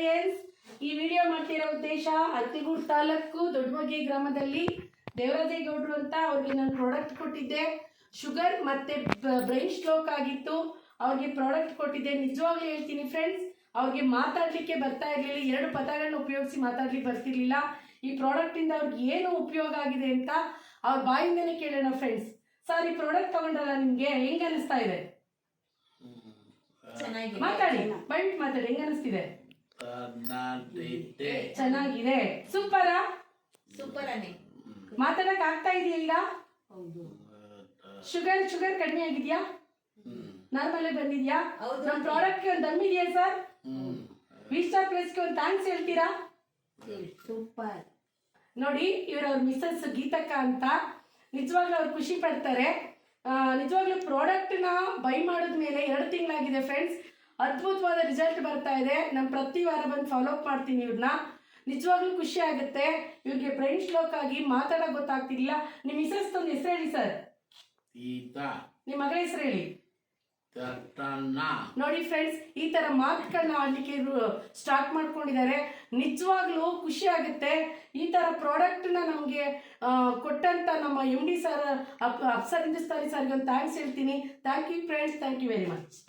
Friends, ಈ video ಮಾಡ್ತಿರೋ ಉದ್ದೇಶ ಅತ್ತಿಗೂಡು ತಾಲೂಕು ದೊಡ್ಡಮಗಿ ಗ್ರಾಮದಲ್ಲಿ ದೇವರಾಜೇಗೌಡರು ಅಂತ ಅವ್ರಿಗೆ ನಾನು ಪ್ರಾಡಕ್ಟ್ ಕೊಟ್ಟಿದ್ದೆ. ಶುಗರ್ ಮತ್ತೆ ಬ್ರೈನ್ ಸ್ಟ್ರೋಕ್ ಆಗಿತ್ತು. ಅವ್ರಿಗೆ ಪ್ರಾಡಕ್ಟ್ ಕೊಟ್ಟಿದ್ದೆ. ನಿಜವಾಗ್ಲೂ ಹೇಳ್ತೀನಿ ಫ್ರೆಂಡ್ಸ್, ಅವ್ರಿಗೆ ಮಾತಾಡ್ಲಿಕ್ಕೆ ಬರ್ತಾ ಇರಲಿಲ್ಲ. 2 ಪದಗಳನ್ನ ಉಪಯೋಗಿಸಿ ಮಾತಾಡ್ಲಿಕ್ಕೆ ಬರ್ತಿರ್ಲಿಲ್ಲ. ಈ ಪ್ರಾಡಕ್ಟ್ ಇಂದ ಅವ್ರಿಗೆ ಏನು ಉಪಯೋಗ ಆಗಿದೆ ಅಂತ ಅವ್ರ ಬಾಯಿಂದನೇ ಕೇಳೋಣ ಫ್ರೆಂಡ್ಸ್. ಸರ್, ಈ ಪ್ರಾಡಕ್ಟ್ ತಗೊಂಡ್ರಲ್ಲ, ನಿಮ್ಗೆ ಹೆಂಗ ಅನಿಸ್ತಾ ಇದೆ? ಮಾತಾಡಿ, ಬೈಟ್ ಮಾತಾಡಿ. ಹೆಂಗ ಅನಿಸ್ತಿದೆ? ಚೆನ್ನಾಗಿದೆ. ಸೂಪರಾ? ಸೂಪರ್ ಅನ್ನಿ. ಮಾತಾಡಕ್ ಆಗ್ತಾ ಇದೆಯಾ ಈಗ? ಶುಗರ್ ಕಡಿಮೆ ಆಗಿದ್ಯಾ? ನಾರ್ಮಲ್ ಬಂದಿದ್ಯಾ? ನಮ್ಮ ಪ್ರಾಡಕ್ಟ್ ಒಂದು ದಮ್ ಇದೆಯಾ ಸರ್? ವಿಸ್ಟಾರ್ ಪ್ಲೇಸ್ಗೆ ಒಂದು ಥ್ಯಾಂಕ್ಸ್ ಹೇಳ್ತೀರಾ? ಸೂಪರ್. ನೋಡಿ, ಅವ್ರ ಮಿಸಸ್ ಗೀತಕ್ಕ ಅಂತ. ನಿಜವಾಗ್ಲೂ ಅವ್ರು ಖುಷಿ ಪಡ್ತಾರೆ. ನಿಜವಾಗ್ಲೂ ಪ್ರಾಡಕ್ಟ್ ನ ಬೈ ಮಾಡಿದ್ಮೇಲೆ 2 ತಿಂಗಳಾಗಿದೆ ಫ್ರೆಂಡ್ಸ್. ಅದ್ಭುತವಾದ ರಿಸಲ್ಟ್ ಬರ್ತಾ ಇದೆ. ನಾನು ಪ್ರತಿ ವಾರ ಬಂದು ಫಾಲೋ ಅಪ್ ಮಾಡ್ತೀನಿ ಇವ್ರನ್ನ. ನಿಜವಾಗ್ಲೂ ಖುಷಿ ಆಗುತ್ತೆ. ಇವ್ರಿಗೆ ಬ್ರೈನ್ ಸ್ಟ್ರೋಕ್ ಆಗಿ ಮಾತಾಡಕ್ ಗೊತ್ತಾಗ್ತಿರ್ಲಿಲ್ಲ. ನಿಮ್ಮ ಮಿಸಸ್ ಒಂದು ಹೆಸರು ಹೇಳಿ ಸರ್. ನಿಮ್ಮ ಮಗಳ ಹೆಸರು ಹೇಳಿ. ನೋಡಿ ಫ್ರೆಂಡ್ಸ್, ಈ ತರ ಮಾತುಗಳನ್ನ ಆಡ್ಲಿಕ್ಕೆ ಸ್ಟಾರ್ಟ್ ಮಾಡ್ಕೊಂಡಿದ್ದಾರೆ. ನಿಜವಾಗ್ಲೂ ಖುಷಿ ಆಗುತ್ತೆ. ಈ ತರ ಪ್ರಾಡಕ್ಟ್ ನ ನಮ್ಗೆ ಕೊಟ್ಟಂತ ನಮ್ಮ MD ಸರ್, ಅಫ್ಸರ್ ಹಿಂದೂಸ್ತಾನಿ ಸರ್ಗೆ ಒಂದು ಥ್ಯಾಂಕ್ಸ್ ಹೇಳ್ತೀನಿ. Thank you friends, thank you very much.